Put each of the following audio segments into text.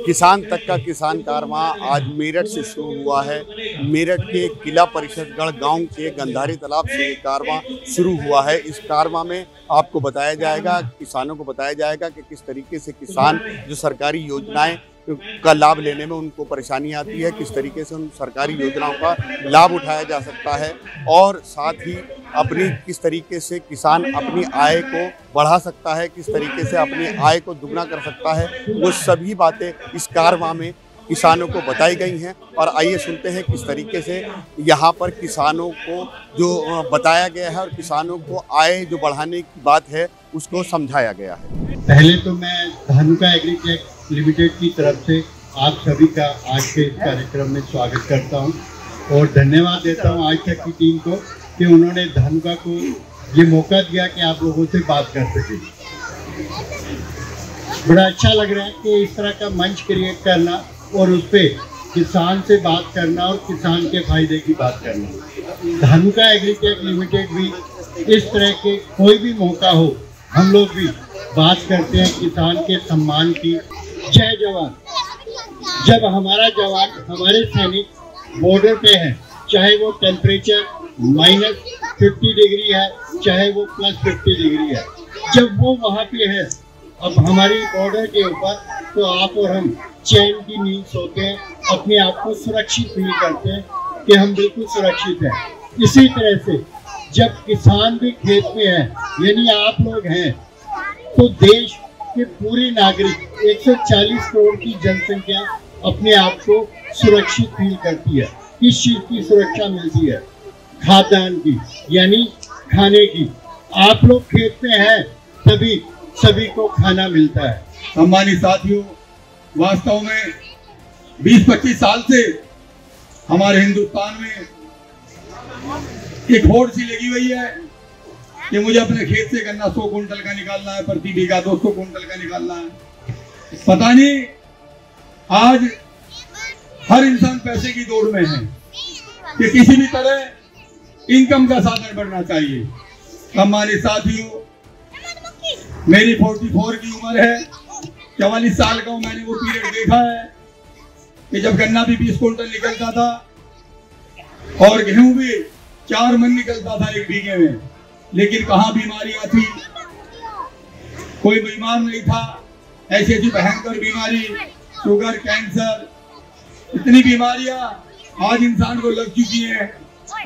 किसान तक का किसान कारवां आज मेरठ से शुरू हुआ है। मेरठ के किला परिषदगढ़ गांव के गंधारी तालाब से ये कारवां शुरू हुआ है। इस कारवां में आपको बताया जाएगा, किसानों को बताया जाएगा कि किस तरीके से किसान जो सरकारी योजनाएं का लाभ लेने में उनको परेशानी आती है, किस तरीके से उन सरकारी योजनाओं का लाभ उठाया जा सकता है और साथ ही अपनी किस तरीके से किसान अपनी आय को बढ़ा सकता है, किस तरीके से अपनी आय को दुगना कर सकता है, वो सभी बातें इस कारवां में किसानों को बताई गई हैं। और आइए सुनते हैं किस तरीके से यहाँ पर किसानों को जो बताया गया है और किसानों को आय जो बढ़ाने की बात है उसको समझाया गया है। पहले तो मैं धानुका एग्रीटेक लिमिटेड की तरफ से आप सभी का आज के इस कार्यक्रम में स्वागत करता हूं और धन्यवाद देता हूं आज तक की टीम को कि उन्होंने धानुका को ये मौका दिया कि आप लोगों से बात कर सकें। बड़ा अच्छा लग रहा है कि इस तरह का मंच क्रिएट करना और उस पर किसान से बात करना और किसान के फायदे की बात करना। धानुका एग्रीटेक लिमिटेड भी इस तरह के कोई भी मौका हो हम लोग भी बात करते हैं किसान के सम्मान की। जय जवान। जब हमारा जवान, हमारे सैनिक बॉर्डर पे है, चाहे वो टेम्परेचर -50 डिग्री है, चाहे वो +50 डिग्री है, जब वो वहाँ पे है अब हमारी बॉर्डर के ऊपर, तो आप और हम चैन की नींद सोते हैं, अपने आप को सुरक्षित फील करते हैं कि हम बिल्कुल सुरक्षित हैं। इसी तरह से जब किसान भी खेत में है, यानी आप लोग हैं, तो देश के पूरे नागरिक 140 करोड़ की जनसंख्या अपने आप को सुरक्षित फील करती है। किस चीज़ की सुरक्षा मिलती है? खाद्यान्न की, यानी खाने की। आप लोग खेत में हैं तभी सभी को खाना मिलता है। सम्मानित साथियों, वास्तव में 20-25 साल से हमारे हिंदुस्तान में एक होड़ सी लगी हुई है कि मुझे अपने खेत से गन्ना 100 कुंटल का निकालना है, प्रति बीघा 200 कुंटल का निकालना है। पता नहीं आज हर इंसान पैसे की दौड़ में है कि किसी भी तरह इनकम का साधन बढ़ना चाहिए। सम्मानित साथियों, मेरी 44 की उम्र है, 44 साल का हूं। मैंने वो पीरियड देखा है कि जब गन्ना भी 20 कुंटल निकलता था और गेहूं भी 4 मन निकलता था एक बीघे में, लेकिन कहाँ बीमारियां थी, कोई बीमार नहीं था। ऐसी ऐसी भयंकर बीमारी, शुगर, कैंसर, इतनी बीमारियां आज इंसान को लग चुकी हैं।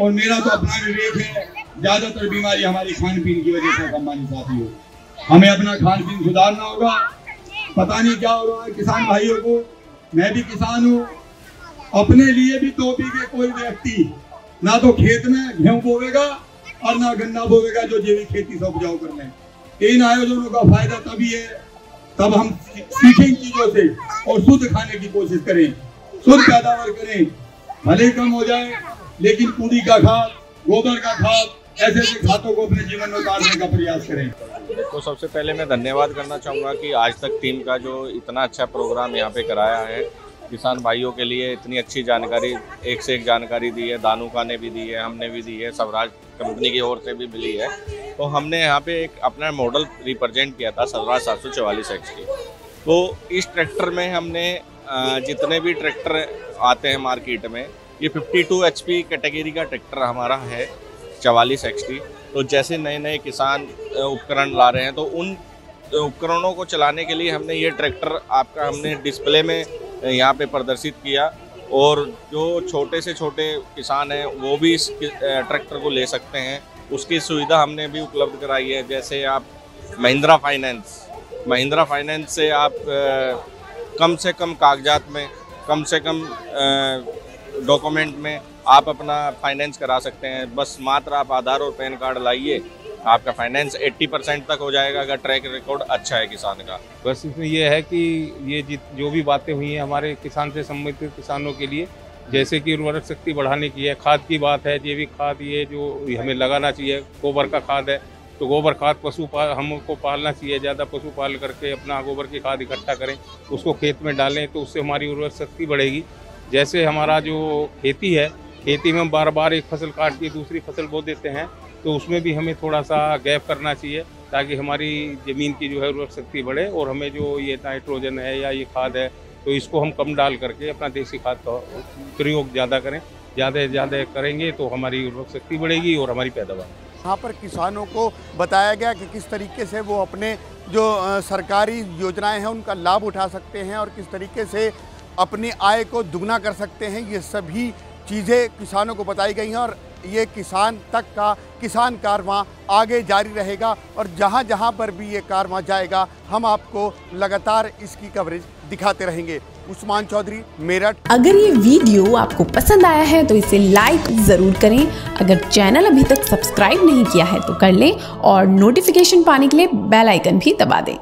और मेरा तो अपना विवेक है, ज्यादातर बीमारी हमारी खान पीन की वजह से। सम्मानित साथियों, हमें अपना खान पीन सुधारना होगा। पता नहीं क्या हो रहा है किसान भाइयों को। मैं भी किसान हूँ, अपने लिए भी 2 बीघे कोई व्यक्ति ना तो खेत में गेहूं बोवेगा और ना गन्ना बोवेगा जो जैविक खेती से उपजाऊ करने। इन आयोजनों का फायदा तभी है तब हम सीखें चीजों से और शुद्ध खाने की कोशिश करें, शुद्ध पैदावार करें। भले कम हो जाए, लेकिन कूड़ी का खाद, गोबर का खाद, ऐसे ऐसे खातों को अपने जीवन में उतारने का प्रयास करें। तो सबसे पहले मैं धन्यवाद करना चाहूँगा कि आज तक टीम का जो इतना अच्छा प्रोग्राम यहाँ पे कराया है, किसान भाइयों के लिए इतनी अच्छी जानकारी, एक से एक जानकारी दी है। धानुका ने भी दी है, हमने भी दी है, स्वराज कंपनी की ओर से भी मिली है। तो हमने यहाँ पे एक अपना मॉडल रिप्रेजेंट किया था, स्वराज 744 XT। तो इस ट्रैक्टर में हमने जितने भी ट्रैक्टर आते हैं मार्केट में, ये 52 HP कैटेगरी का ट्रैक्टर हमारा है 44 XT। तो जैसे नए नए किसान उपकरण ला रहे हैं, तो उन उपकरणों को चलाने के लिए हमने ये ट्रैक्टर आपका हमने डिस्प्ले में यहाँ पे प्रदर्शित किया। और जो छोटे से छोटे किसान हैं वो भी इस ट्रैक्टर को ले सकते हैं, उसकी सुविधा हमने भी उपलब्ध कराई है। जैसे आप महिंद्रा फाइनेंस से आप कम से कम कागजात में, कम से कम डॉक्यूमेंट में आप अपना फाइनेंस करा सकते हैं। बस मात्र आप आधार और पैन कार्ड लाइए, आपका फाइनेंस 80% तक हो जाएगा अगर ट्रैक रिकॉर्ड अच्छा है किसान का। बस इसमें यह है कि ये जो भी बातें हुई हैं हमारे किसान से संबंधित किसानों के लिए, जैसे कि उर्वरक शक्ति बढ़ाने की है, खाद की बात है, जैविक खाद ये जो हमें लगाना चाहिए, गोबर का खाद है तो गोबर खाद हमको पालना चाहिए, ज़्यादा पशु पाल करके अपना गोबर की खाद इकट्ठा करें, उसको खेत में डालें, तो उससे हमारी उर्वरक शक्ति बढ़ेगी। जैसे हमारा जो खेती है, खेती में बार बार एक फसल काट के दूसरी फसल बो देते हैं, तो उसमें भी हमें थोड़ा सा गैप करना चाहिए ताकि हमारी ज़मीन की जो है उर्वरक शक्ति बढ़े और हमें जो ये नाइट्रोजन है या ये खाद है तो इसको हम कम डाल करके अपना देसी खाद का प्रयोग ज़्यादा करें। ज़्यादा से ज़्यादा करेंगे तो हमारी उर्वरक शक्ति बढ़ेगी और हमारी पैदावार। यहाँ पर किसानों को बताया गया कि किस तरीके से वो अपने जो सरकारी योजनाएं हैं उनका लाभ उठा सकते हैं और किस तरीके से अपनी आय को दुगना कर सकते हैं। ये सभी चीज़ें किसानों को बताई गई हैं और ये किसान तक का किसान कारवां आगे जारी रहेगा और जहाँ जहाँ पर भी ये कारवां जाएगा हम आपको लगातार इसकी कवरेज दिखाते रहेंगे। उस्मान चौधरी, मेरठ। अगर ये वीडियो आपको पसंद आया है तो इसे लाइक ज़रूर करें। अगर चैनल अभी तक सब्सक्राइब नहीं किया है तो कर लें और नोटिफिकेशन पाने के लिए बेल आइकन भी दबा दें।